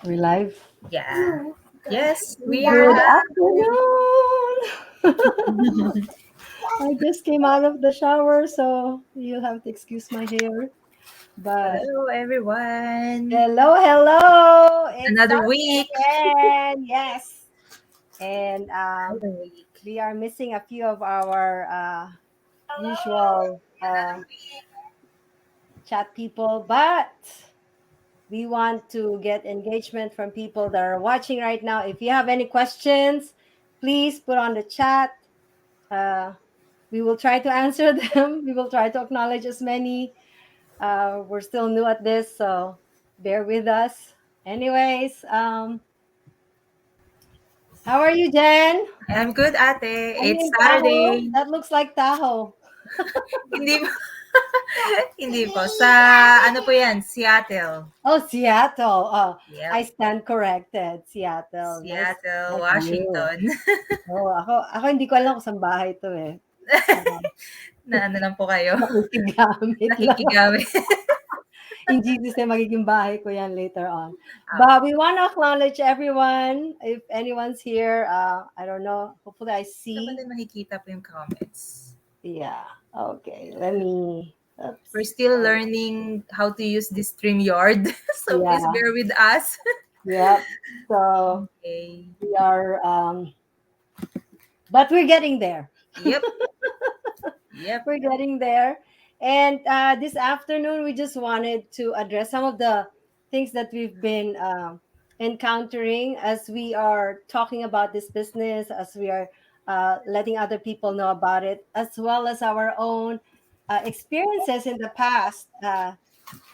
We live. Yeah. Yes, we are Good live. afternoon. I just came out of the shower, so you'll have to excuse my hair. But Hello, everyone. hello. It's Another Sunday week. again. Yes. And Another week. we are missing a few of our usual chat people, but we want to get engagement from people that are watching right now. If you have any questions, please put on the chat. Uh, we will try to answer them. We will try to acknowledge as many. We're still new at this, so bear with us. Anyways, how are you, Jen? I'm good, ate. Are you It's in Tahoe? Saturday. That looks like Tahoe. Hindi po. Hindi po. Sa ano po yan? Seattle. Oh, Seattle. Oh, Yep. I stand corrected. Seattle. Nice, Seattle, nice view. Washington. Oh, ako hindi ko alam kung saan bahay to eh. Na ano lang po kayo. Nakikigamit lang. Nakikigawi. In Jesus name, magiging bahay ko yan later on. Apo. But we want to acknowledge everyone. If anyone's here, I don't know. Hopefully I Ito ba see. din makikita po yung comments? Yeah. Okay. Let me. We're Oops. still learning how to use this StreamYard. So please Yeah. bear with us. Yep. So Okay. we are, but we're getting there. Yep. Yep. We're getting there. And this afternoon, we just wanted to address some of the things that we've been encountering as we are talking about this business, as we are letting other people know about it, as well as our own experiences in the past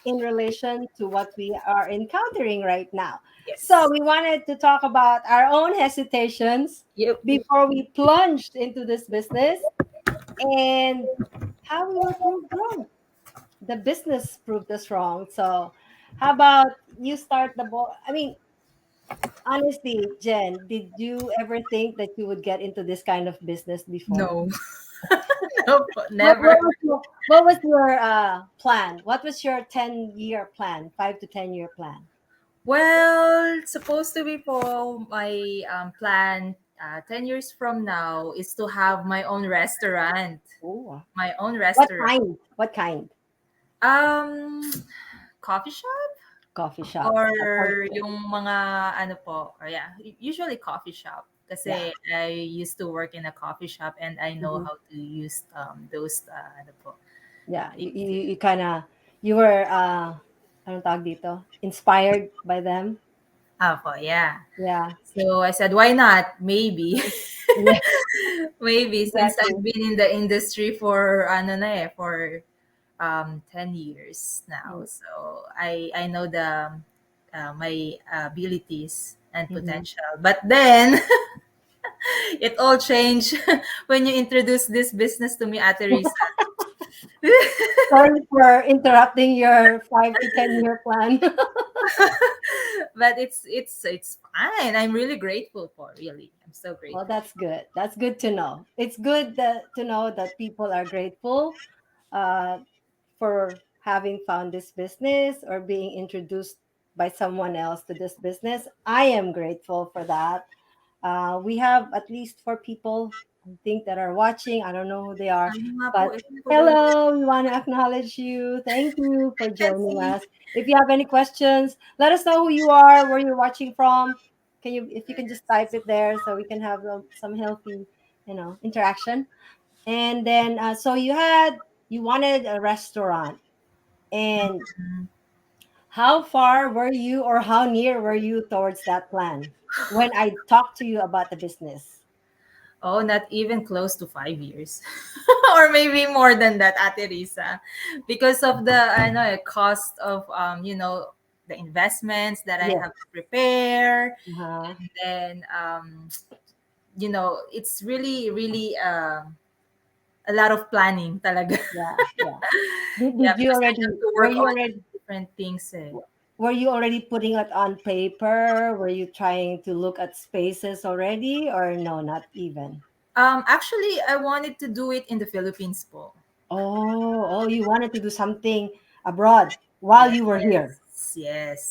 in relation to what we are encountering right now. So, Yes. we wanted to talk about our own hesitations Yep. before we plunged into this business and how we were proved wrong. The business proved us wrong. So, how about you start the ball? I mean, honestly, Jen, did you ever think that you would get into this kind of business before? No. No po, What, never. what was your, what was your plan? What was your 10-year plan, 5 to 10 year plan? Well, supposed to be po my plan 10 years from now is to have my own restaurant. Oh, My own what restaurant. kind? What kind? Um, Coffee shop Coffee shop. or That sounds good. yung mga ano po, or yeah, usually coffee shop. Yeah. Kasi I used to work in a coffee shop and I know Mhm. how to use those ano po. Yeah, you kind of you were anong tawag dito? Inspired by them. Apo, yeah. Yeah. So I said, why not? Maybe. Yeah, Maybe since I've exactly. been in the industry for ano na eh, for 10 years now. So I know the my abilities and Mm-hmm. potential. But then it all changed when you introduced this business to me, Ate Risa. Sorry for interrupting your 5 to 10 year plan. But it's fine. I'm really grateful for, really. I'm so Well, grateful. that's good. That's good to know. It's good to know that people are grateful uh, for having found this business or being introduced by someone else to this business. I am grateful for that. We have at least 4 people, I think, that are watching. I don't know who they are, Ano nga po, but eh, hindi ko ba hello, we want to acknowledge you. Thank you for let's joining see. us. If you have any questions, let us know who you are, where you're watching from. Can you, if you can just type it there so we can have some healthy, interaction. And then, so you wanted a restaurant, and how far were you, or how near were you towards that plan when I talked to you about the business? Oh, not even close to 5 years. Or maybe more than that, Ate Risa. Because of the I know cost of the investments that I Yeah. have to prepare. Uh-huh. And then it's really, really a lot of planning talaga. Yeah, yeah. Did, Yeah, did you because I have already to were work you on already different things eh. were you already putting it on paper? Were you trying to look at spaces already, or no, not even? Actually, I wanted to do it in the Philippines po. Oh, you wanted to do something abroad while you were here. Yes, yes.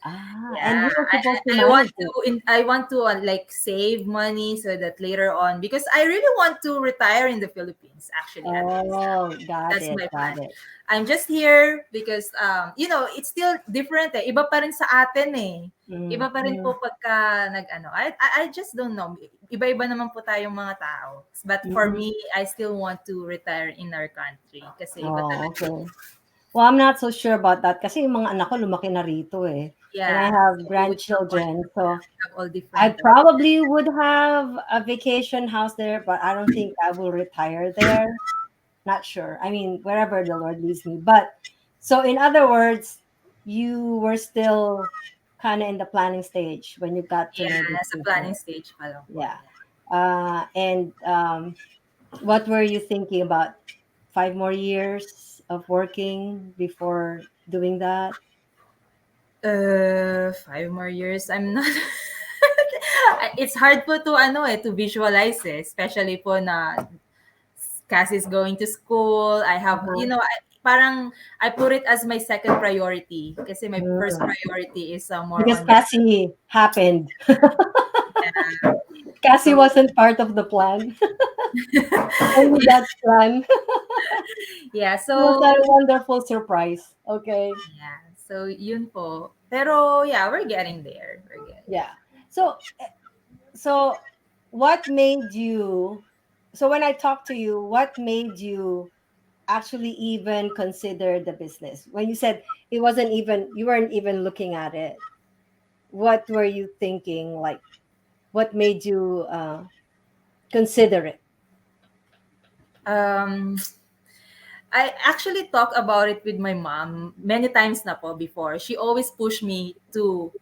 And Yeah, who was supposed to I want manage to it? I want to like save money so that later on, because I really want to retire in the Philippines actually, Ate Lisa. Oh, got That's it, my got plan. it. I'm just here because it's still different eh. Iba pa rin sa atin eh. Mm, Iba pa rin mm, po pagka nag-ano. I just don't know. Iba-iba naman po tayong mga tao. But for mhm. me, I still want to retire in our country kasi iba Oh, talaga. okay. Well, I'm not so sure about that kasi yung mga anak ko lumaki na rito eh. And I Yeah. have So we grandchildren, so have all I different probably would have a vacation house there, but I don't think I will retire there. Not sure. I mean, wherever the Lord leads me. But so, in other words, you were still kind of in the planning stage when you got to know yeah, these sa planning people. stage pa lang po. Yeah. Yeah. And what were you thinking about? 5 more years of working before doing that? 5 more years. I'm not. It's hard po to to visualize eh, especially po na Cassie's going to school. I have Uh-huh. parang I put it as my second priority kasi my first Mm. priority is more Because on my Cassie happened. yeah. Cassie So wasn't part of the plan. Only God's plan. yeah, It was so a wonderful surprise. Okay. yeah, so yun po. Pero yeah, we're getting there. We're getting Yeah. So so what made you so when I talked to you, what made you actually even consider the business? When you said it wasn't even you weren't even looking at it. What were you thinking? Like what made you consider it? um I actually talk about it with my mom many times na po before. She always pushed me to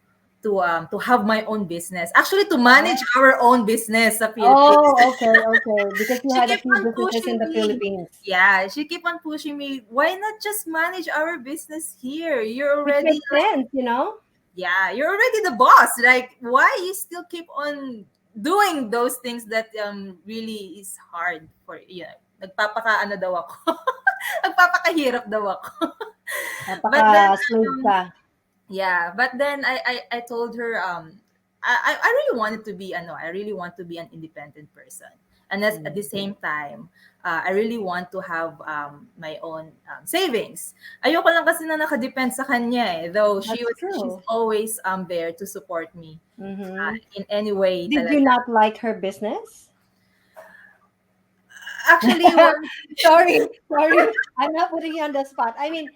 have my own business. Actually to manage Oh, our own business sa Philippines. oh, okay, okay. Because you She had a keep few on businesses in pushing the me. Philippines, Yeah, she keep on pushing me. Why not just manage our business here? You're which already makes sense, you know. yeah, you're already the boss. Like, why you still keep on doing those things that really is hard for you know, nagpapakaano daw ako. Nagpapakahirap daw ako. But then Napaka-slave um, ka. yeah, but then I told her I really wanted to be I really want to be an independent person. And that's at the Mm, same time, I really want to have my own savings. Ayoko lang kasi na nakadepend sa kanya eh. Though that's she's true. always there to support me Mm-hmm. in any way Did you talaga. not like her business? Actually, one Sorry, sorry. I'm not putting you on the spot. I mean,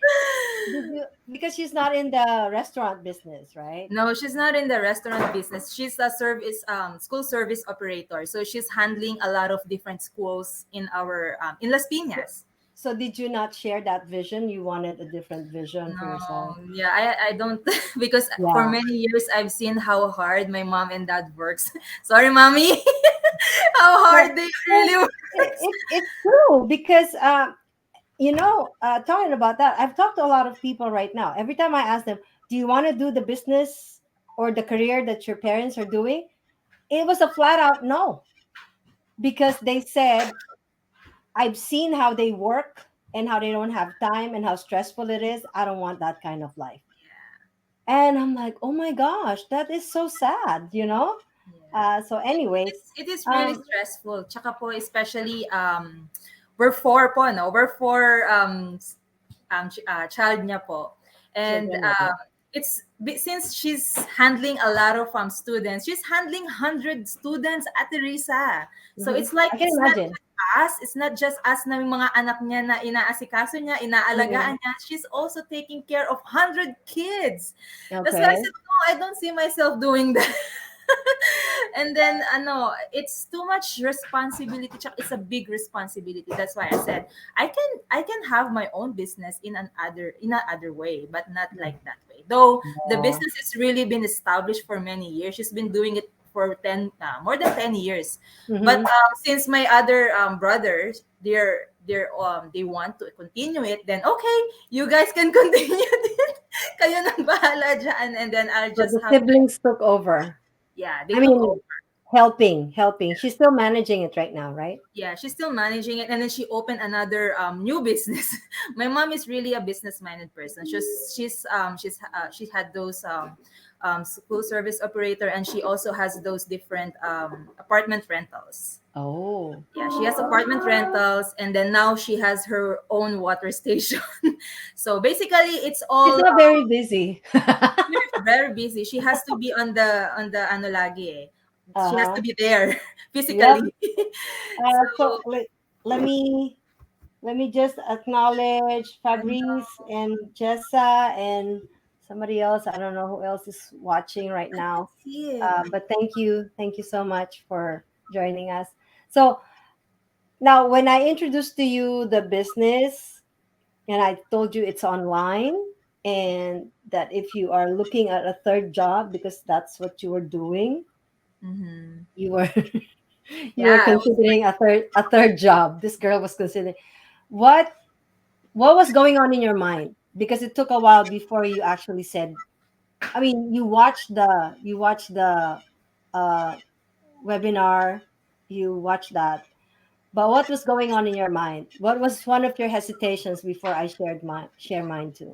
did you because she's not in the restaurant business, right? no, she's not in the restaurant business. She's a service school service operator. So she's handling a lot of different schools in our in Las So, Piñas. so did you not share that vision? You wanted a different vision for yourself. No, yeah, I don't because for Yeah. many years I've seen how hard my mom and dad works. Sorry, mommy, how No, hard they well, really work. it's true because talking about that, I've talked to a lot of people right now. Every time I ask them, "Do you want to do the business or the career that your parents are doing?" It was a flat out no because they said, "I've seen how they work and how they don't have time and how stressful it is. I don't want that kind of life." And I'm like, "Oh my gosh, that is so sad," you know? Yeah. So, anyways, It is really um, stressful. Tsaka po, especially, we're four po, no? We're four child niya po. And children, right? since she's handling a lot of students, she's handling 100 students at Teresa. So Hmm. it's like I can imagine. it's not just us na yung mga anak niya na inaasikaso niya, Mhm. inaalagaan niya. She's also taking care of 100 kids. That's why I Okay. said, no, I don't see myself doing that. And then it's too much responsibility. Tsaka it's a big responsibility. That's why I said I can have my own business in another way, but not like that way. Though the Yeah. business has really been established for many years. She's been doing it for 10 more than 10 years. But Hmm. since my other brothers, they want to continue it, then okay, you guys can continue it. Kayo nang bahala dyan, and then I'll So just the have siblings took over. yeah, they I took mean, over. helping. She's still managing it right now, right? Yeah, she's still managing it, and then she opened another new business. My mom is really a business minded person. She had those school service operator, and she also has those different apartment rentals. Oh, Yeah, she has apartment rentals, and then now she has her own water station. So basically it's she's all not very busy. very busy. She has to be on the ano lagi eh. She has to Uh-huh. be there Yep. physically. So So let me just acknowledge Fabrice and Jessa and somebody else. I don't know who else is watching right I can now. see it. But thank you so much for joining us. So now, when I introduced to you the business, and I told you it's online, and that if you are looking at a third job because that's what you were doing, Mm-hmm. you were you were Yeah, I was considering a third job. This girl was considering what was going on in your mind, because it took a while before you actually said. I mean, you watched the uh, webinar, you watched that. But what was going on in your mind? What was one of your hesitations before I share mine too?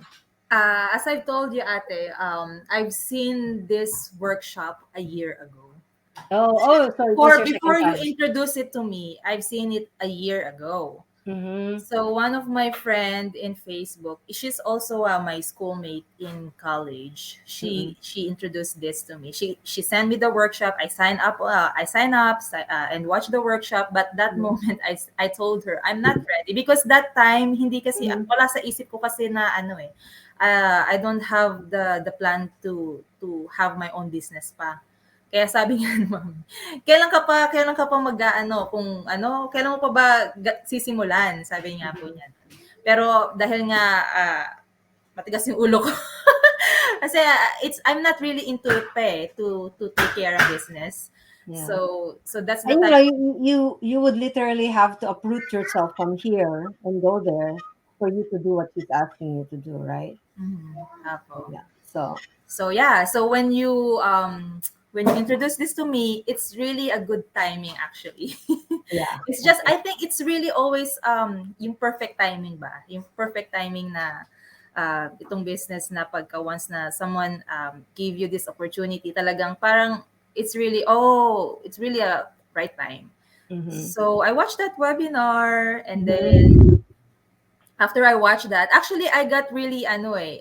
as I've told you, Ate, I've seen this workshop a year ago. So it was your Before second you time. introduce it to me, I've seen it a year ago. Mm-hmm. So one of my friend in Facebook, she's also my schoolmate in college. Mm-hmm. She introduced this to me. She sent me the workshop. I sign up and watch the workshop. But that moment, I told her I'm not ready because that time hindi kasi Mm-hmm. wala sa isip ko kasi na ano eh. I don't have the plan to have my own business pa. Kaya sabi niya ni mami, kailan ka pa mag-aano, kung ano, kailan mo pa ba sisimulan? Sabi niya po Mm-hmm. niya. Pero dahil nga matigas yung ulo ko. Kasi I'm not really into it pa eh, to take care of business. Yeah. So that's the And time. you would literally have to uproot yourself from here and go there for you to do what she's asking you to do, right? Mhm, apo. Yeah. So So yeah, so when you introduce this to me, it's really a good timing actually. yeah. It's just Okay. I think it's really always yung perfect timing ba? Yung perfect timing na itong business na pagka once na someone give you this opportunity, talagang parang it's really a right time. Mm-hmm. So I watched that webinar, and then Mm-hmm. after I watched that, actually I got really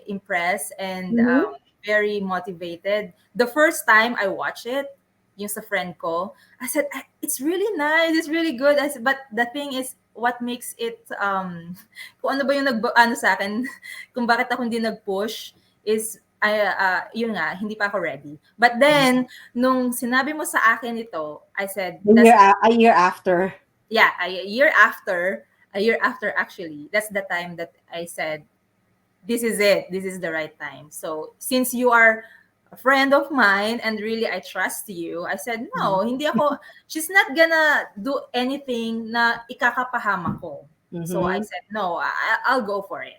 impressed and Mm-hmm. very motivated. The first time I watched it, yung sa friend ko, I said, it's really nice, it's really good. I said, but the thing is, what makes it, kung ano ba yung ano sa akin, kung bakit ako hindi nag-push, is, yun nga, hindi pa ako ready. But then, nung sinabi mo sa akin ito, I said, A year after. yeah, a year after actually, that's the time that I said, this is it. This is the right time. So since you are a friend of mine and really I trust you, I said, no, hindi ako, she's not gonna do anything na ikakapahamak ko. So I Mm-hmm. said, no, I'll go for it.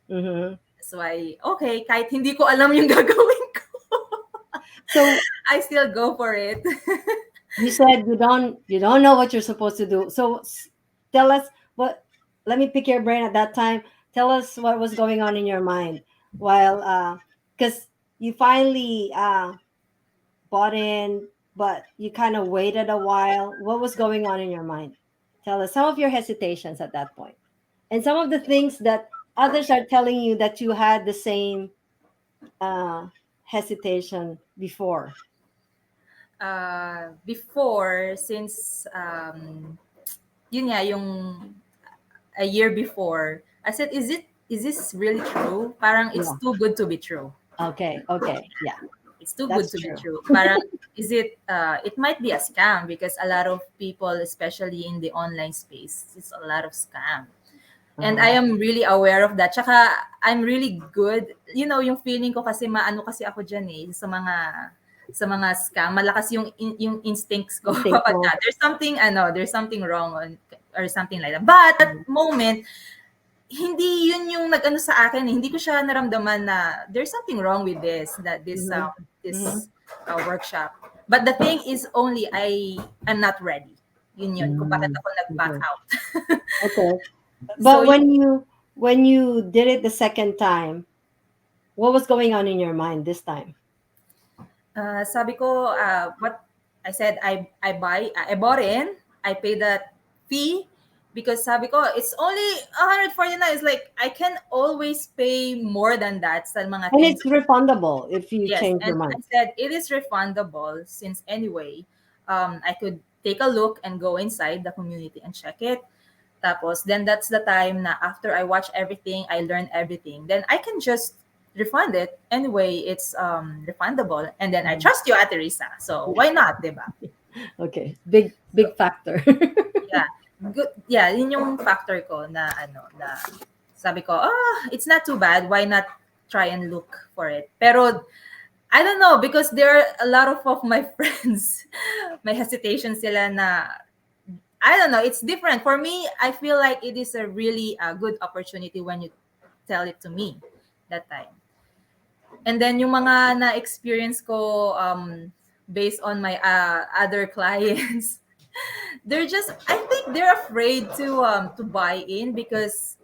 Mm-hmm. So okay, kahit hindi ko alam yung gagawin ko, So I still go for it. you said you don't know what you're supposed to do. So tell us what. Let me pick your brain at that time. Tell us what was going on in your mind while because you finally bought in, but you kind of waited a while. What was going on in your mind? Tell us some of your hesitations at that point, and some of the things that others are telling you that you had the same uh, hesitation before. Before, since yun nga, yung a year before, I said, is this really true? Parang it's Yeah. too good to be true. Okay. Okay. Yeah. It's too good That's to be true. true. Parang, it might be a scam because a lot of people, especially in the online space, it's a lot of scam. And I Uh-huh. am really aware of that. Tsaka, I'm really good. You know, yung feeling ko kasi maano kasi ako dyan eh, sa mga scam. Malakas yung instincts ko. Instinct Kapag mo. there's something wrong or something like that. But at that moment, hindi yun yung nag-ano sa akin eh. Hindi ko siya naramdaman na there's something wrong with this, that Mhm. Mhm. this workshop. But the thing is only I am not ready. Yun kung bakit Mm, ako nag-back okay. out. Okay. So But when you did it the second time, what was going on in your mind this time? sabi ko, what I said, I bought in, I paid that fee because sabi ko, it's only 149. It's like, I can always pay more than that sa mga And things. it's refundable if you Yes, change and your I mind. said, it is refundable since anyway, I could take a look and go inside the community and check it. Tapos, then that's the time na after I watch everything, I learn everything, then I can just refund it. Anyway, it's refundable. And then I Mhm. trust you, Ate Risa. So, why not, diba? Okay. Big factor. Yeah. Good. Yeah, yun yung factor ko na na sabi ko, it's not too bad. Why not try and look for it? Pero I don't know because there are a lot of my friends, may hesitation sila na I don't know. It's different for me. I feel like it is a really good opportunity when you tell it to me that time. And then yung mga na-experience ko based on my other clients, they're just I think they're afraid to buy in because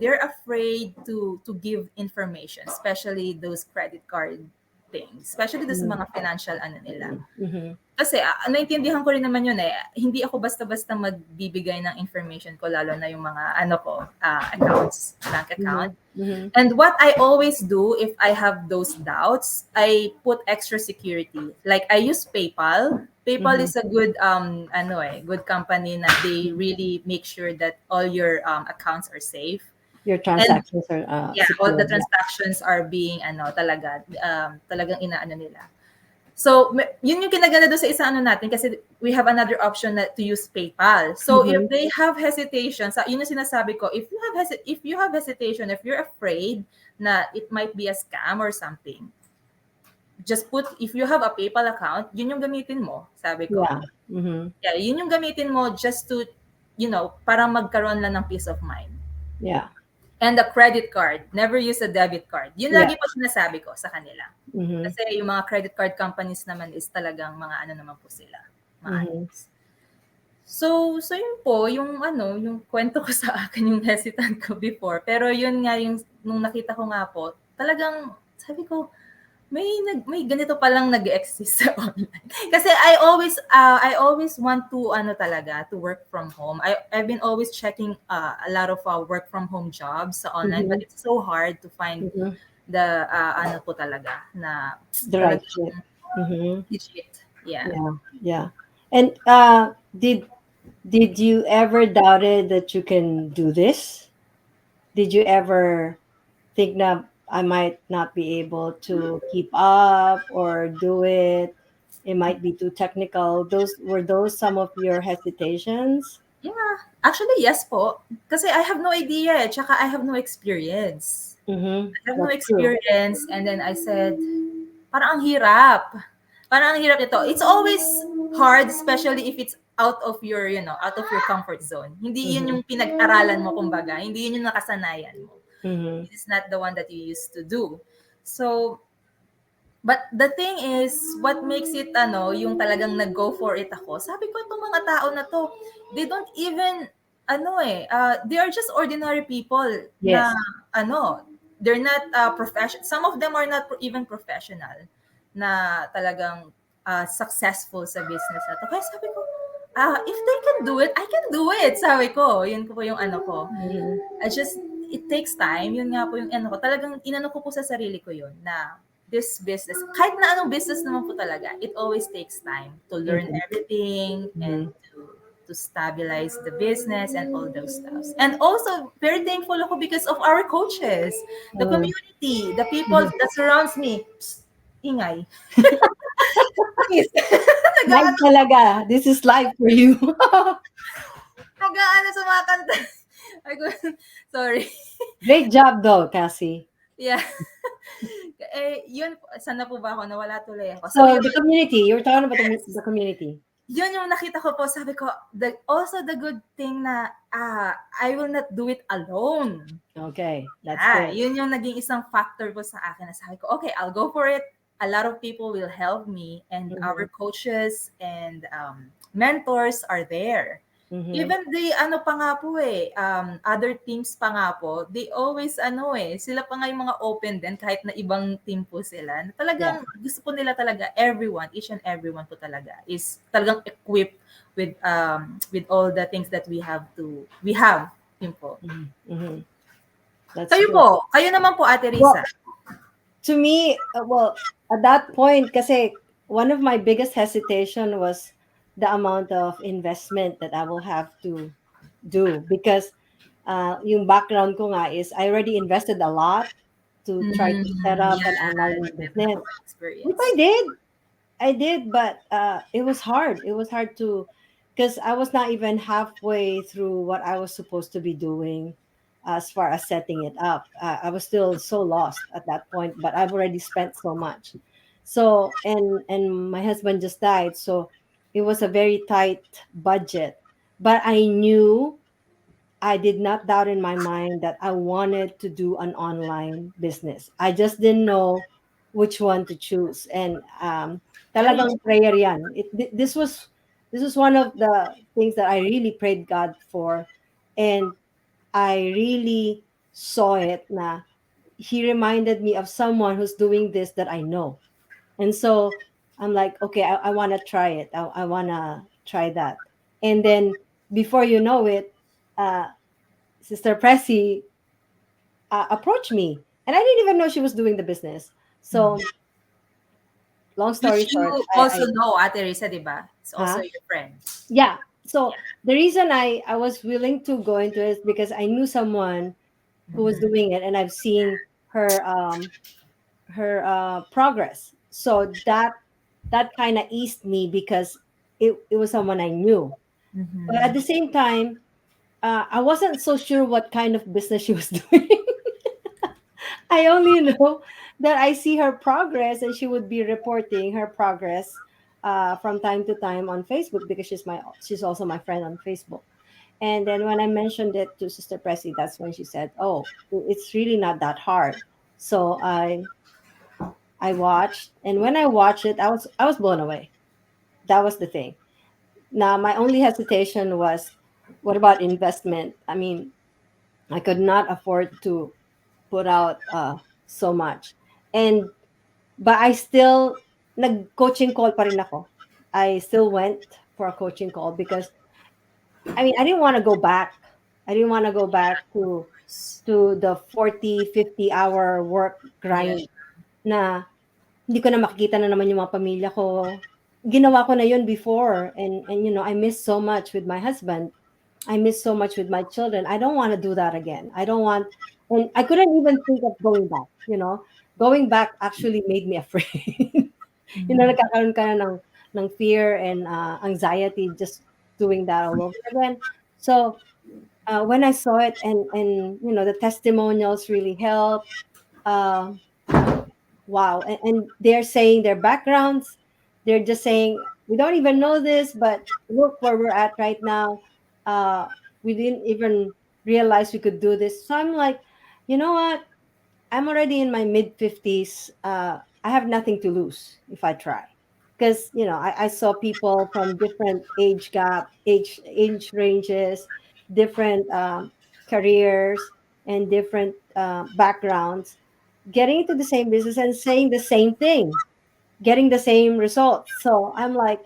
they're afraid to give information, especially those credit card things, especially those Mm, mga financial ano nila. mhm, Kasi, naintindihan ko rin naman yun, eh. Hindi ako basta-basta magbibigay ng information ko lalo na yung mga ano ko, accounts, bank account. mhm, mhm, And what I always do if I have those doubts, I put extra security. Like I use PayPal. PayPal mhm. is a good good company na they really make sure that all your accounts are safe. Your And transactions are yeah, all the secure. Yeah. transactions are being talagang inaano nila. So, yun yung kinaganda doon sa isang ano natin kasi we have another option na to use PayPal. So, if Mhm. they have hesitation, yun yung sinasabi ko, if you have hesitation, if you're afraid na it might be a scam or something, just put, if you have a PayPal account, yun yung gamitin mo, sabi ko. Yeah. Mhm. Yeah, yun yung gamitin mo just to, para magkaroon lang ng peace of mind. Yeah. And the credit card, never use a debit card. Yun Yeah. lagi po sinasabi ko sa kanila. Mhm. Kasi yung mga credit card companies naman is talagang mga ano naman po sila, Mhm. maayos. So yun po, yung kwento ko sa akin, yung hesitant ko before. Pero yun nga, yung nung nakita ko nga po, talagang sabi ko, may ganito palang nag-exist sa online. Kasi I always want to to work from home. I've been always checking a lot of work from home jobs sa online, but Mhm. it's so hard to find Mhm. the ano po talaga na The right talagang fit. Mhm. legit. Yeah. Yeah. Yeah. And did you ever doubted that you can do this? Did you ever think that I might not be able to keep up or do it? It might be too technical. Those some of your hesitations? Yeah. Actually, yes po. Kasi I have no idea eh. Tsaka I have no experience. Mm-hmm. I have no That's true. experience. And then I said, parang ang hirap. Parang ang hirap ito. It's always hard, especially if it's out of your, out of your comfort zone. Hindi yun Mm-hmm. yung pinag-aralan mo, kumbaga. Hindi yun yung nakasanayan mo. Mm-hmm. It is not the one that you used to do. So, but the thing is, what makes it yung talagang nag-go for it ako, sabi ko itong mga tao na to, they don't even, they are just ordinary people na, Yes. they're not professional. Some of them are not even professional na talagang successful sa business na to. Kaya sabi ko, if they can do it, I can do it. Sabi ko, yun po yung ano ko. Mm-hmm. I just, it takes time. Yun nga po yung ano ko. Talagang inano ko po sa sarili ko yun na this business, kahit na anong business naman po talaga, it always takes time to learn Mm-hmm. everything and Mm-hmm. to stabilize the business and all those stuff. And also, very thankful ako because of our coaches, the community, the people Mm-hmm. that surrounds me. Psst, ingay. Please. Live Nag-aano, talaga. This is live for you. nag-aano sa mga kanta. Ay, sorry. Great job though, Cassie. Yeah. Yun, sana po ba ako? Nawala tuloy ako. So, So yun, the community, you were talking about yes. the community. Yun yung nakita ko po. Sabi ko, also the good thing na I will not do it alone. Okay, that's Yeah, good. yun yung naging isang factor ko sa akin na sabi ko, okay, I'll go for it. a lot of people will help me, and our Mhm. coaches and mentors are there. Mhm. Even the ano pa nga po other teams pa nga po, they always ano sila pa nga yung mga open din kahit na ibang team po sila. Na Yeah. talagang gusto po nila talaga everyone, each and everyone po talaga is talagang equipped with all the things that we have yun po. Mhm. Mhm. That's Kayo good. po, kayo naman po Ate Risa. Well, to me, well, at that point, kasi one of my biggest hesitation was the amount of investment that I will have to do because yung background ko nga is I already invested a lot to try to set up Yeah, an online you have business, which experience. I did, but it was hard. It was hard to, because I was not even halfway through what I was supposed to be doing as far as setting it up. I was still so lost at that point, but I've already spent so much. So, and my husband just died, so it was a very tight budget. But I knew I did not doubt in my mind that I wanted to do an online business. I just didn't know which one to choose. And Very talagang prayer yan. This was one of the things that I really prayed God for, and I really saw it. Na He reminded me of someone who's doing this that I know, and so I'm like, okay, I want to try it. I want to try that, and then before you know it. Sister Pressy approached me, and I didn't even know she was doing the business. So, long story which short, you I also know Ate Risa, di ba? It's also huh? your friend. Yeah. So the reason I was willing to go into it is because I knew someone who was Mhm. doing it, and I've seen her progress. So that kind of eased me because it was someone I knew. But at Mhm. the same time, I wasn't so sure what kind of business she was doing. I only know that I see her progress, and she would be reporting her progress from time to time on Facebook because she's also my friend on Facebook. And then when I mentioned it to Sister Pressy, that's when she said, "Oh, it's really not that hard." So I watched, and when I watched it, I was blown away. That was the thing. Now my only hesitation was, what about investment? I mean, I could not afford to put out so much. And but I still nag-coaching call pa rin ako. I still went for a coaching call because I mean, I didn't want to go back. I didn't want to go back to the 40, 50 hour work Yeah. grind na hindi ko na makikita na naman yung mga pamilya ko. Ginawa ko na yun before, and I miss so much with my husband. I miss so much with my children. I don't want to do that again. I don't want, and I couldn't even think of going back. Going back actually made me afraid. Mhm. Nagkakaroon ka na ng fear and anxiety just doing that all over again. So when I saw it, and the testimonials really help. Uh, wow, and they're saying their backgrounds. They're just saying we don't even know this, but look where we're at right now. Uh, we didn't even realize we could do this. So I'm like, you know what? I'm already in my mid 50s. I have nothing to lose if I try. Because, I saw people from different age ranges, different careers, and different backgrounds getting into the same business and saying the same thing, getting the same results. So I'm like,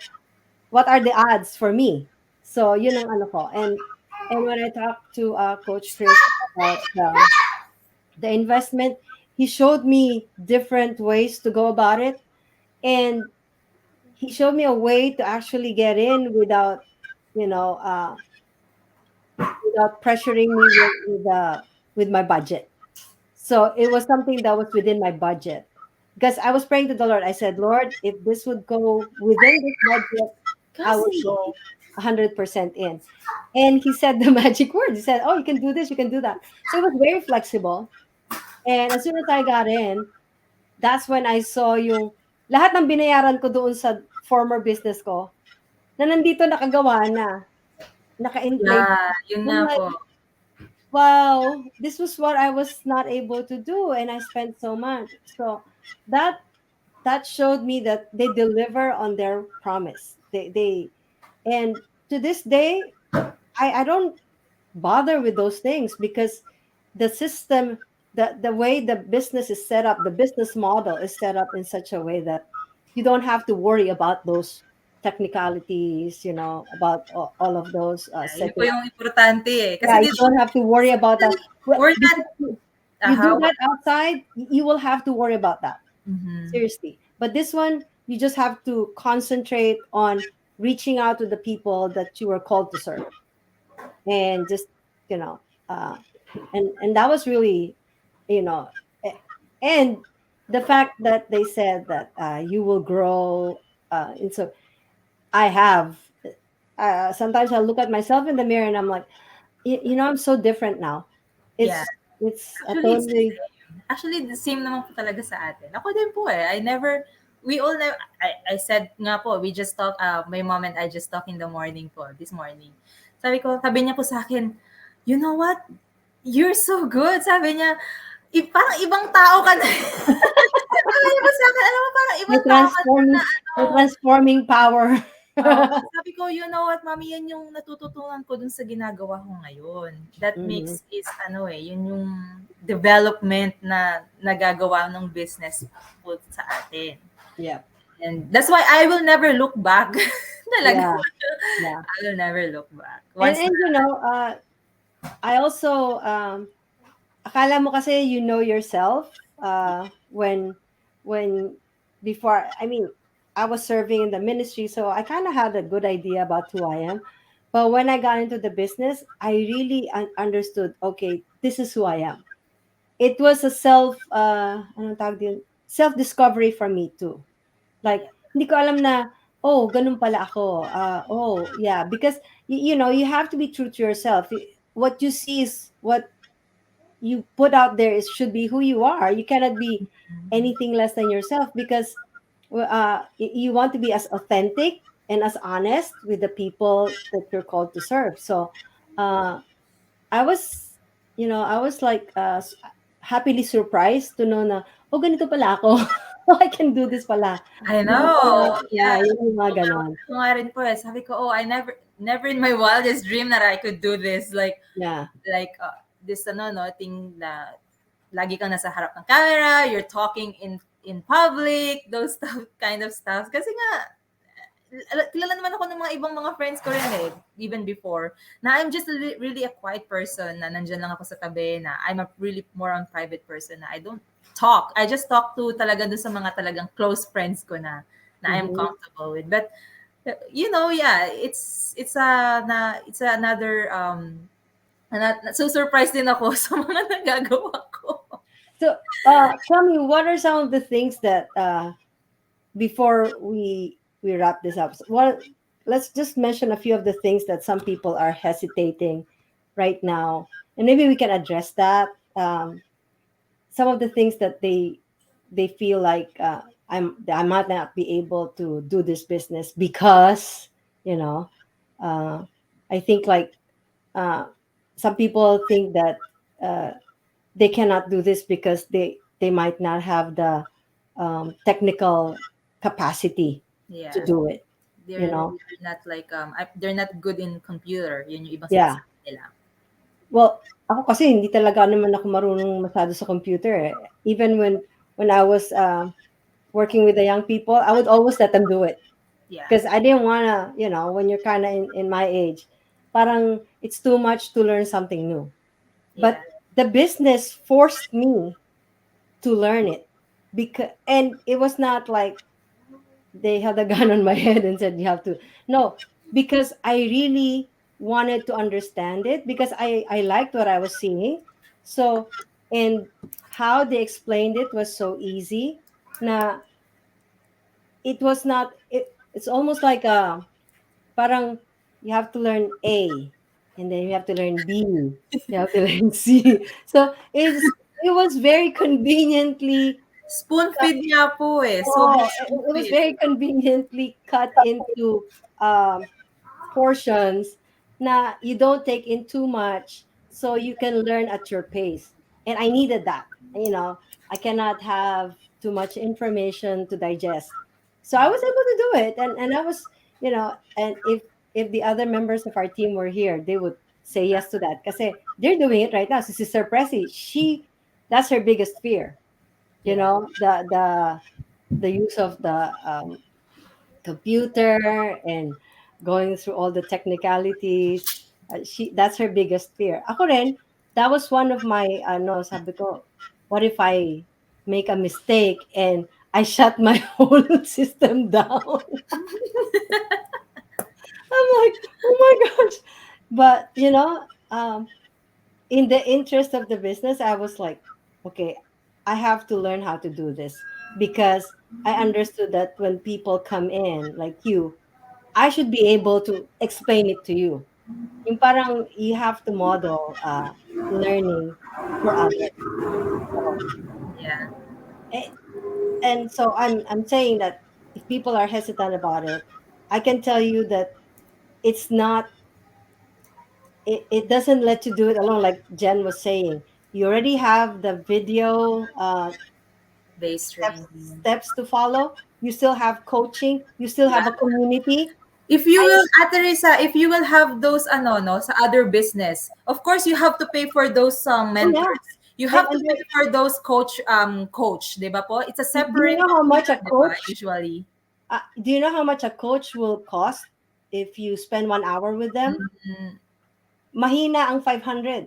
what are the odds for me? So yun ang ano ko. And when I talked to Coach Chris about the investment, he showed me different ways to go about it, and he showed me a way to actually get in without you know uh, without pressuring me with my budget. So it was something that was within my budget, because I was praying to the Lord. I said, Lord, if this would go within this budget, I would Kasi. go 100% in. And he said the magic words. He said, oh, you can do this, you can do that. So it was very flexible. And as soon as I got in, that's when I saw yung lahat ng binayaran ko doon sa former business ko na nandito nakagawa na, naka-in-place. Yeah, yun I'm nga like, po. wow, this was what I was not able to do, and I spent so much. So that that showed me that they deliver on their promise. They and to this day, I don't bother with those things because the system, the way the business is set up, the business model is set up in such a way that you don't have to worry about those technicalities, about all of those Yun po setting up. yung importante eh. Kasi Yeah, you di, don't have to worry about that. Well, we're not, because you do how, that outside, you will have to worry about that. mhm. Seriously. But this one, you just have to concentrate on reaching out to the people that you are called to serve, and just, you know, uh, and that was really, you know, a- and the fact that they said that you will grow, and so I have. Sometimes I look at myself in the mirror and I'm like, I'm so different now. Yeah. It's a Actually, it's the totally. same. Actually, the same naman po talaga sa atin. Ako din po eh. I never, we all never, I said nga po, we just talk, my mom and I just talk in the morning po, this morning. Sabi niya po sa akin, you know what? You're so good. Sabi niya, parang ibang tao ka na. Sabi niya po sa akin, alam mo, parang May ibang tao ka na transforming na ano. may transforming power. Sabi ko, you know what, mami, yan yung natututunan ko dun sa ginagawa ko ngayon. That Mhm. makes is ano eh, yun yung development na nagagawa ng business po sa atin. Yeah. And that's why I will never look back. Talaga. Yeah. Yeah. I will never look back. And Once na, and I also akala mo kasi you know yourself when before, I mean, I was serving in the ministry, so I kind of had a good idea about who I am. But when I got into the business, I really understood, okay, this is who I am. It was a anong tawag din? Self discovery for me too. Like, yeah, hindi ko alam na, oh, ganun pala ako. Oh, yeah, because you have to be true to yourself. What you see is what you put out there, is should be who you are. You cannot be anything less than yourself, because you want to be as authentic and as honest with the people that you're called to serve. So uh, I was, I was like happily surprised to know na, oh, ganito pala ako. I can do this pala. I Hindi ko know. pala, yeah, Yeah. yung mga ganon. Ako nga rin po eh. Sabi ko, oh, I never in my wildest dream that I could do this. Yeah. This ano, no, thing na lagi kang nasa harap ng camera, you're talking in public, those stuff, kind of stuff. Kasi nga, kilala naman ako ng mga ibang mga friends ko rin eh, even before, na I'm just really a quiet person, na nandyan lang ako sa tabi, na I'm a really more on private person, na I don't talk. I just talk to talaga dun sa mga talagang close friends ko na I'm Mm-hmm. comfortable with. But, yeah, it's another, so surprised din ako sa mga nagagawa ko. So tell me, what are some of the things that before we wrap this up, what, let's just mention a few of the things that some people are hesitating right now, and maybe we can address that. Some of the things that they feel like, I might not be able to do this business because, you know uh, I think, like, uh, some people think that uh, they cannot do this because they might not have the technical capacity to Yeah. do it, you They're know not like, they're not good in computer. Yun yung ibang yeah. sinasabi nila. Well, ako kasi hindi talaga naman ako marunong masyado sa computer, eh. Even when I was working with the young people, I would always let them do it, Yeah. because I didn't want to, when you're kind of in my age, parang it's too much to learn something new. Yeah. But the business forced me to learn it, because, and it was not like they held a gun on my head and said you have to. No, because I really wanted to understand it, because I liked what I was seeing. So, and how they explained it was so easy. Na it was not it's almost like a, parang, you have to learn A, and then you have to learn B, you have to learn C. So it was very conveniently Spoon cut. feed nga po eh. Oh, Sobrang spoon it was feed. very conveniently cut into um, portions, na you don't take in too much, so you can learn at your pace. And I needed that. I cannot have. too much information to digest. So I was able to do it, and I was, and if the other members of our team were here, they would say yes to that because they're doing it right now. So Sister Pressy, that's her biggest fear, Yeah. the use of the computer and going through all the technicalities. That's her biggest fear. Ako rin, that was one of my sabi ko, what if I make a mistake and I shut my whole system down? I'm like, oh my gosh. But in the interest of the business, I was like, okay, I have to learn how to do this because I understood that when people come in like you, I should be able to explain it to you. Yung parang you have to model learning for others. So, Yeah. eh, and so I'm saying that if people are hesitant about it, I can tell you that it's not it doesn't let you do it alone, like Jen was saying. You already have the video Base training. steps to follow. You still have coaching. You still Yeah. have a community. If you I will, Ate Risa, if you will have those ano no sa other business, of course you have to pay for those Oh yeah, mentors. You and have to and pay for those coach, 'di ba po? It's a do you separate know how much a commission, 'di ba, coach usually. do you know how much a coach will cost if you spend 1 hour with them? Mm, Mahina ang 500.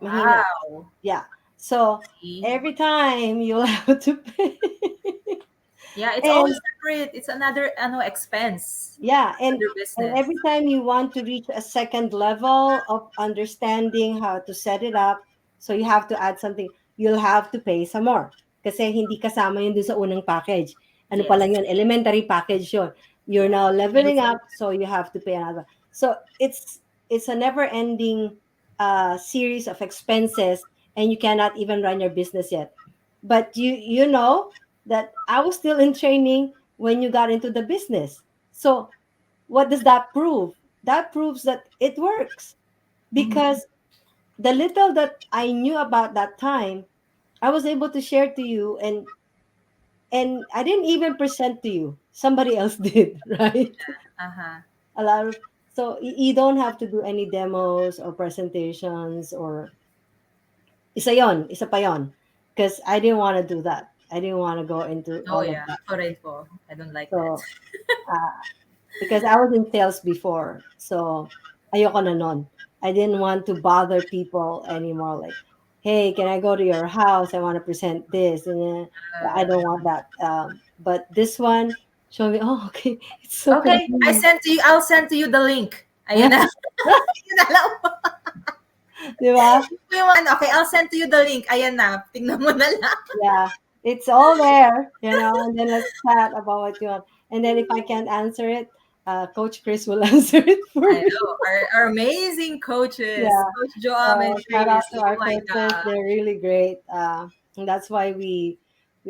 Mahina. wow. Yeah. So See? every time you'll have to pay. Yeah, it's always And separate. It's another ano expense. yeah, Another and business. every time you want to reach a second level of understanding how to set it up, so you have to add something, you'll have to pay some more. Kasi hindi kasama yun dun sa unang package. Ano pa lang Yes. yun? Elementary package yun. You're Yeah. now And leveling it's up, so you have to pay another. So it's a never-ending series of expenses, and you cannot even run your business yet. But you know that I was still in training when you got into the business. So what does that prove? That proves that it works Mhm. because the little that I knew about that time, I was able to share to you, and I didn't even present to you. Somebody else did, right? Uh-huh. A lot of so you don't have to do any demos or presentations or isa pa yon. Because I didn't want to do that. I didn't want to go into Oh all of yeah. that. Ako rin po. I don't like that. So uh, because I was in sales before. So ayoko na nun. I didn't want to bother people anymore. Like, hey, can I go to your house? I want to present this, and then I don't want that. But this one showed me. Oh, okay, it's so Okay, convenient. I'll send to you the link. Ayan na. Yun na lang po. Di ba? Yung mga ano, okay, I'll send to you the link. Ayan na. Tingnan mo na lang. Yeah, it's all there, and then let's chat about what you want. And then if I can't answer it, Coach Chris will answer it for I me. know. Our amazing coaches. Yeah. Coach Joam and Shout out Chris. to Oh our my coaches. God. They're really great. And that's why we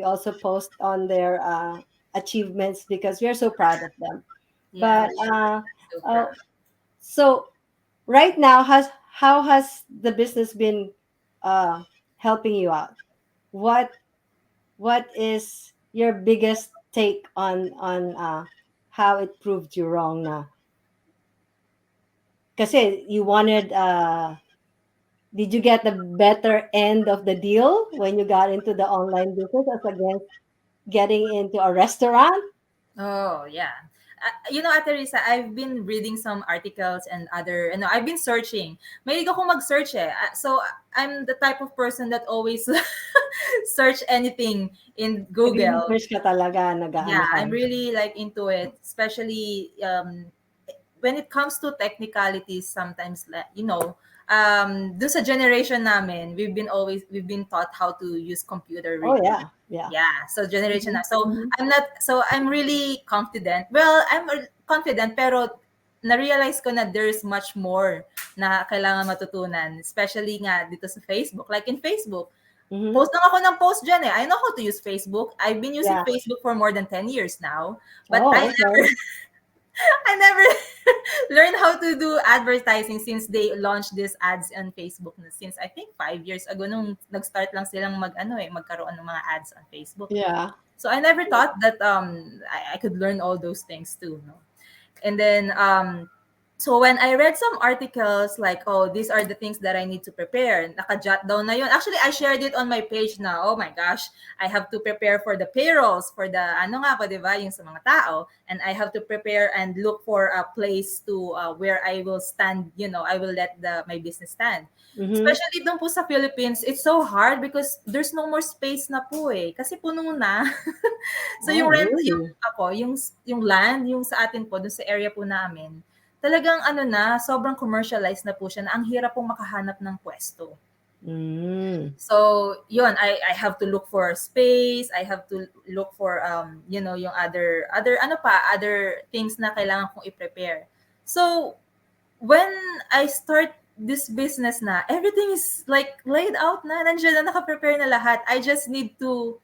also post on their achievements because we're so proud of them. Yeah, But we are so uh, proud. so right now, has how has the business been uh, helping you out? What what is your biggest take on how it proved you wrong na? Kasi you wanted did you get the better end of the deal when you got into the online business as against getting into a restaurant? Oh, yeah. Ate Risa, I've been reading some articles and other, I've been searching. Mahilig ako mag-search eh. So, I'm the type of person that always search anything in Google. Nagre-research ka talaga, nag-aano Yeah, ka. I'm really like into it, especially when it comes to technicalities. Sometimes dun sa generation namin, we've been taught how to use computer Oh, really. yeah, yeah. Yeah, so generation Mhm, na. So mhm, I'm really confident. Well, confident, pero na-realize ko na there's much more na kailangan matutunan, especially nga dito sa Facebook. Like in Facebook, mhm. post lang ako ng post dyan eh. I know how to use Facebook. I've been using Yeah. Facebook for more than 10 years now. But Oh, okay. I never learned how to do advertising since they launched these ads on Facebook na since I think 5 years ago nung nag-start lang silang magkaroon ng mga ads on Facebook. Yeah. So I never thought that I could learn all those things too, no. And then so when I read some articles like, oh, these are the things that I need to prepare, naka-jot down na yun. Actually, I shared it on my page na, oh my gosh, I have to prepare for the payrolls, for the, ano nga po, di ba, yung sa mga tao. And I have to prepare and look for a place to, where I will stand, I will let my business stand. Mm-hmm. Especially doon po sa Philippines, it's so hard because there's no more space na po eh. Kasi puno na. So Oh, really? yung land, yung sa atin po, dun sa area po namin, talagang ano na, sobrang commercialized na po siya na ang hirap pong makahanap ng pwesto. Mm. So, yun, I have to look for space, I have to look for yung other things na kailangan kong i-prepare. So, when I start this business na, everything is like laid out na, nandiyan na, naka-prepare na lahat. I just need to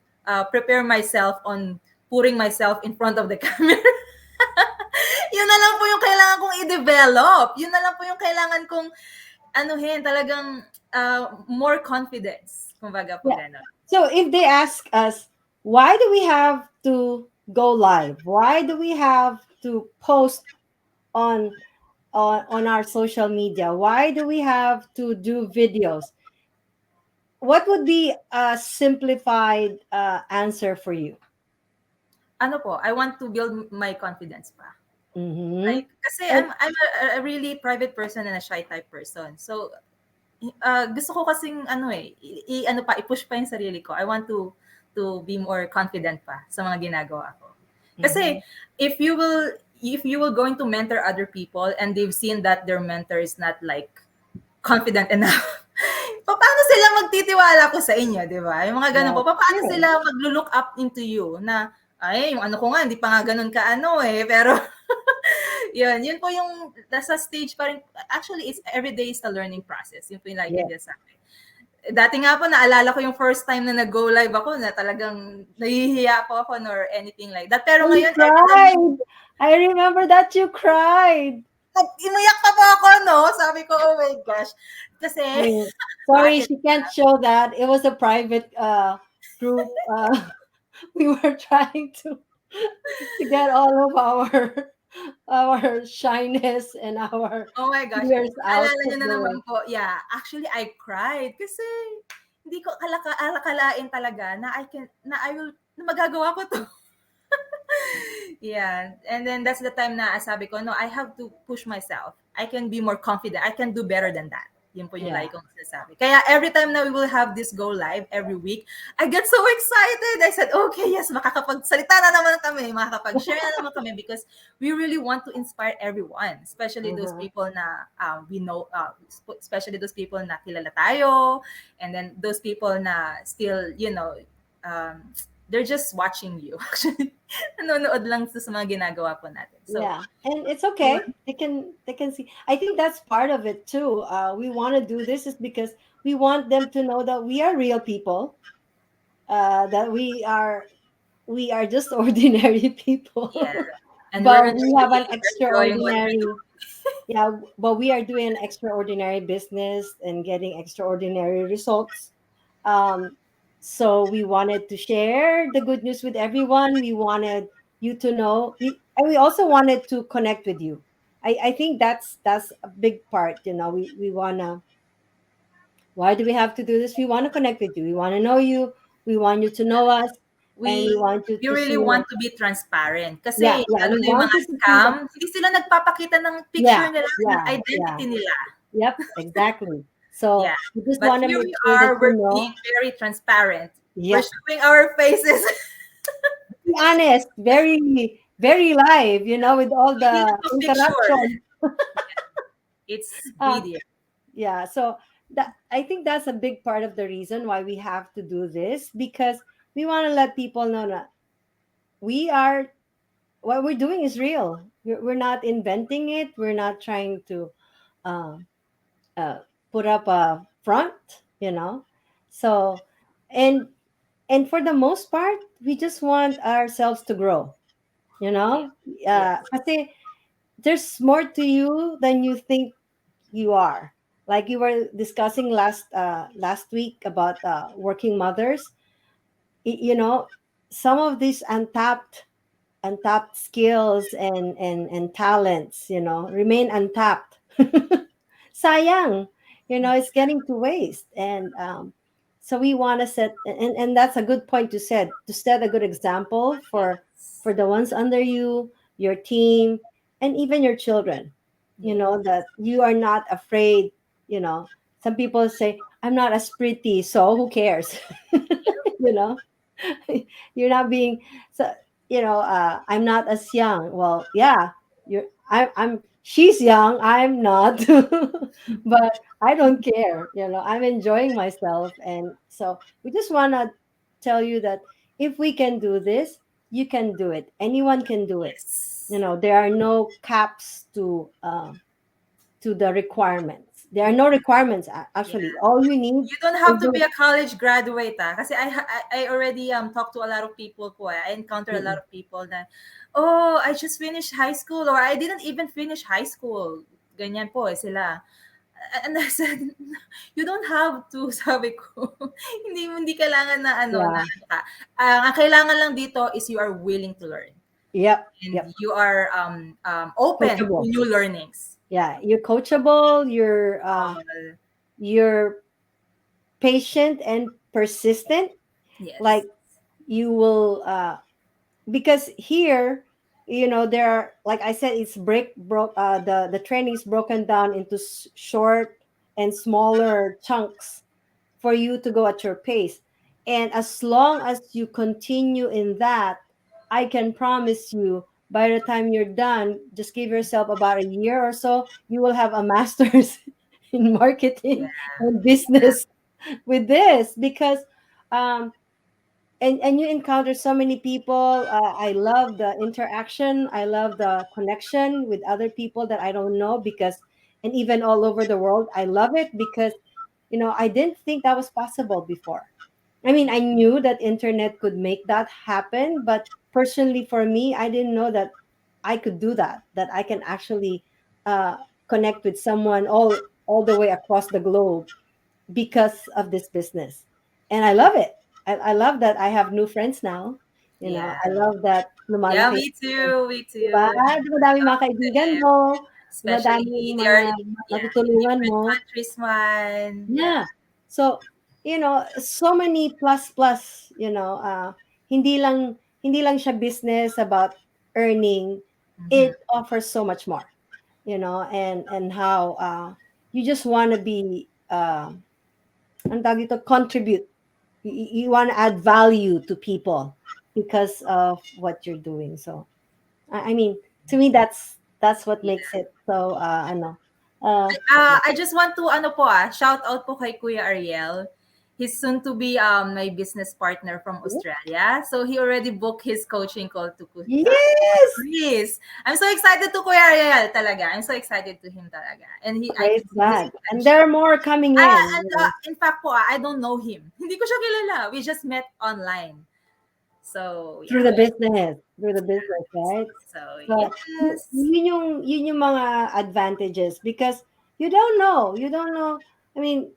prepare myself on putting myself in front of the camera. Yun na lang po yung kailangan kong i-develop. Yun na lang po yung kailangan kong anuhin, talagang more confidence. Kumbaga po Yeah. gano'n. So if they ask us, why do we have to go live? Why do we have to post on on our social media? Why do we have to do videos? What would be a simplified answer for you? Ano po, I want to build my confidence pa. Mm-hmm. Like, kasi And I'm a really private person and a shy type person. So, gusto ko kasing ano ano pa, i-push pa yung sarili ko. I want to be more confident pa sa mga ginagawa ko. mm-hmm. Kasi if you will going to mentor other people and they've seen that their mentor is not like confident enough, paano sila magtitiwala po sa inyo, di ba? Yung mga ganun po. That's Paano true. sila mag-look up into you na, ay, yung ano ko nga, hindi pa nga ganun ka ano eh. Pero, yun po yung nasa stage pa rin. Actually, it's every day is the learning process. Yun po yung lagi Yeah. din sa akin. Dati nga po, naalala ko yung first time na nag-go live ako na talagang nahihiya po ako or anything like that. Pero You ngayon, every time, cried. I remember that you cried. imuyak pa po ako, no? Sabi ko, oh my gosh. Kasi, I mean, sorry, bakit? she can't show that. It was a private group. We were trying to get all of our shyness and our Oh my gosh. fears out Naalala of niyo na the naman way. po, yeah, actually I cried kasi hindi ko alakalain talaga na I will na magagawa ko 'to. Yeah. And then that's the time na sabi ko, no, I have to push myself. I can be more confident. I can do better than that. Yun po yung Yeah. lagi kong sinasabi. Kaya every time na we will have this go live every week, I get so excited. I said, okay, yes, makakapagsalita na naman kami, makakapag-share na naman kami because we really want to inspire everyone, especially those Uh-huh. people na we know, especially those people na kilala tayo, and then those people na still, um, they're just watching you. Actually, nanonood lang sa mga ginagawa po natin. So, Yeah, and it's yun. okay. They can see. I think that's part of it too. We want to do this is because we want them to know that we are real people. That we are just ordinary Yeah. people, And we're but we have an enjoying what we do. extraordinary. Yeah, but we are doing an extraordinary business and getting extraordinary results. Um, so we wanted to share the good news with everyone. We wanted you to know, and we also wanted to connect with you. I think that's a big part. We wanna. Why do we have to do this? We want to connect with you. We want to know you. We want you to know us, and we We want you we to really see. want to be transparent. Yeah, Kasi yeah. lalo We na yung want mga you to see scam, that. hindi sila nagpapakita ng picture Yeah, nila ng yeah, yeah. identity nila. Yep, exactly. Yeah. So we just But want to here make we sure that are, you we're being know. very transparent. We're Yep. showing our faces. Be honest, very, very live, with all Hindi the na to picture. interaction. It's Uh, video. yeah, so that I think that's a big part of the reason why we have to do this because we want to let people know that we are what we're doing is real. We're not inventing it. We're not trying to uh, uh, put up a front, you know. So, and and for the most part, we just want ourselves to grow, you Yeah. know. Yes. Kasi there's more to you than you think you are. Like you were discussing last week about working mothers. You know, some of these untapped skills and talents, remain untapped. Sayang, it's getting to waste. And so we want to set, and that's a good point to set a good example for Yes. the ones under you, your team, and even your children. Yes. That you are not afraid. you know some people say, I'm not as pretty, so who cares? you know you're not being, so, I'm not as young. Well, yeah, I'm she's young, I'm not. But I don't care. I'm enjoying myself. And so we just want to tell you that if we can do this, you can do it. Anyone can do it. Yes. There are no caps to the requirements. There are Yeah. no requirements, Yeah. actually. All you need You don't have is to be a college graduate, ah. Kasi I already talked to a lot of people po. I encounter a lot Mm-mm. of people that, oh, I just finished high school or I didn't even finish high school. Ganyan po sila. And I said, you don't have to, sabi ko. Hindi kailangan na na Yeah. ano ka. Ang kailangan lang dito is you are willing to learn Yep. and Yep. you are open to Coachable. new learnings. Yeah, you're coachable. You're patient and persistent. Yes. Like you will, because here, there are, like I said, it's the training is broken down into short and smaller chunks for you to go at your pace. And as long as you continue in that, I can promise you, by the time you're done, just give yourself about a year or so, you will have a master's in Yeah. marketing and business with this. Because and you encounter so many people. I love the interaction, I love the connection with other people that I don't know, because and even all over the world, I love it. Because I didn't think that was possible before. I mean, I knew that internet could make that happen, but personally for me, I didn't know that I could do that, that I can actually uh, connect with someone all the way across the globe because of this business. And I love it. I love that I have new friends now. Yeah. I love that Yeah, lumalaki. me too. Me Diba? too. Dumadami mga kaibigan mo, Especially dumadami they are mga yeah, in natutulungan different mo. countries man. Yeah. Yeah. So, so many plus, hindi lang siya business about earning. Mhm. It offers so much more, and how you just want to be ang tawag dito, contribute. You want to add value to people because of what you're doing. So, I mean, to me that's what makes Yeah. it so yeah. I just want to ano po shout out po kay Kuya Ariel. He's soon to be my business partner from Australia. So he already booked his coaching call to Yes. Greece. I'm so excited to Kuya Ariel talaga. I'm so excited to him talaga. And I Praise can see his God. And potential. there are more coming in, And in fact po, I don't know him. Hindi ko siya kilala. We just met online. So, through yeah. the business, right? So, So, yes. yun yung mga advantages, because you don't know. I mean,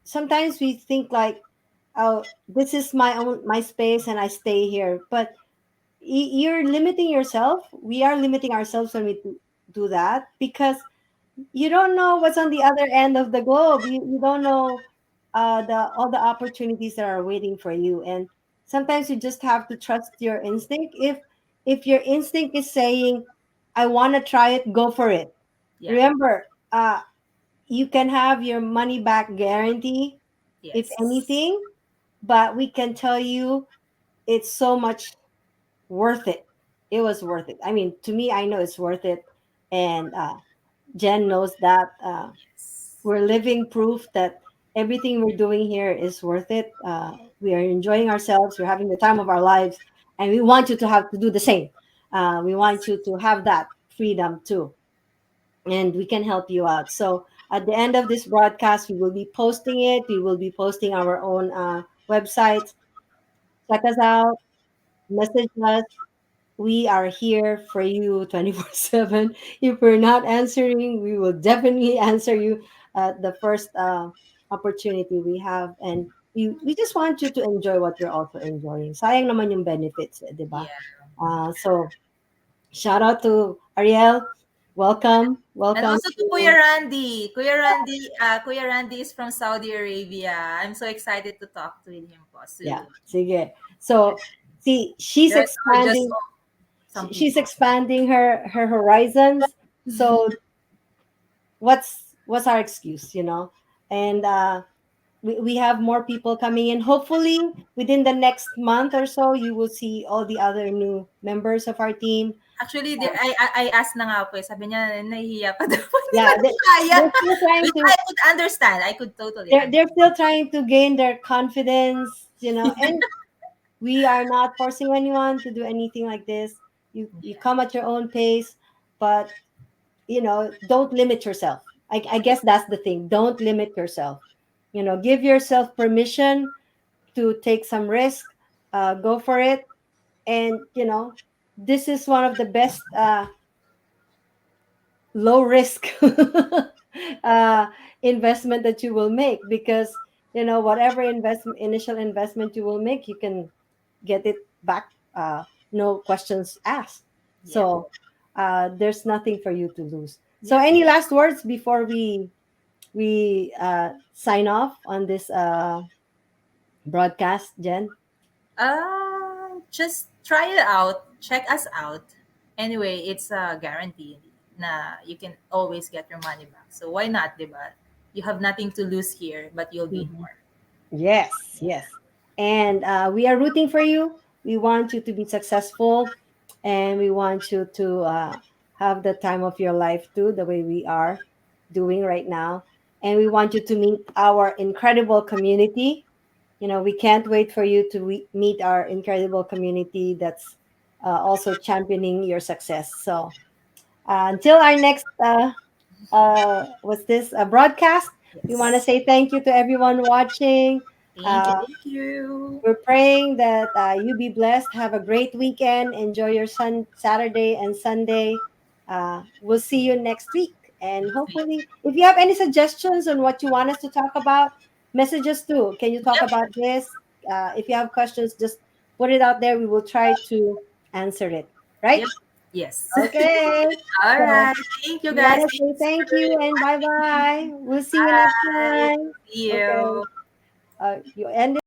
sometimes we think like, oh, this is my space and I stay here, but you're limiting yourself. We are limiting ourselves when we do that, because you don't know what's on the other end of the globe. You don't know the all the opportunities that are waiting for you. And sometimes you just have to trust your instinct. If your instinct is saying, I want to try it, go for it. Yeah. Remember, you can have your money back guarantee if Yes. anything, but we can tell you it's so much worth it. It was worth it. I mean, to me, I know it's worth it. And Jen knows that. Yes. We're living proof that everything we're doing here is worth it. We are enjoying ourselves. We're having the time of our lives, and we want you to have to do the same. We want you to have that freedom too, and we can help you out. So at the end of this broadcast, we will be posting it. We will be posting our own websites. Check us out. Message us. we are here for you 24/7. If we're not answering, we will definitely answer you at the first opportunity we have. And we just want you to enjoy what we're also enjoying. Sayang naman yung benefits, eh, di ba? Yeah. So, shout out to Ariel. Welcome. And Welcome also to Kuya to, Randy. Kuya Randy is from Saudi Arabia. I'm so excited to talk to him po yeah, soon. sige. So, see, There's just some she's people. expanding her horizons. So what's our excuse, you know? And we have more people coming in. Hopefully within the next month or so you will see all the other new members of our team. Actually, I asked na nga po eh. Sabi niya, nahihiya pa daw. Hindi pa Yeah, daw kaya. they're still trying Which to, I could understand. I could totally they're understand. still trying to gain their confidence, you know. And we are not forcing anyone to do anything like this. You Yeah. come at your own pace, but you know, don't limit yourself. I guess that's the thing, don't limit yourself, you know, give yourself permission to take some risk, go for it. And you know, this is one of the best low risk uh, investment that you will make, because you know, whatever initial investment you will make, you can get it back, no questions asked. Yeah So po. there's nothing for you to lose. So Yeah. any last words before we sign off on this broadcast, Jen? Just try it out. Check us out. Anyway, it's a guarantee na you can always get your money back. So why not, diba? You have nothing to lose here, but you'll gain Mhm. more. Yes, yes. And we are rooting for you. We want you to be successful, and we want you to have the time of your life too, the way we are doing right now. And we want you to meet our incredible community. You know, we can't wait for you to meet our incredible community that's also championing your success. So until our next what's this broadcast, we want to Yes. say thank you to everyone watching. Thank you. uh, Thank you. we're praying that you be blessed, have a great weekend, enjoy your Saturday and Sunday. We'll see you next week, and hopefully if you have any suggestions on what you want us to talk about, message us too. Can you talk Yep. about this? If you have questions, just put it out there, we will try to answer it, right? Yep. Yes. Okay, All so right. Thank you we want guys. to say Thanks thank for you and bye inviting me. bye. We'll see you next Bye. time. See Okay. you. You end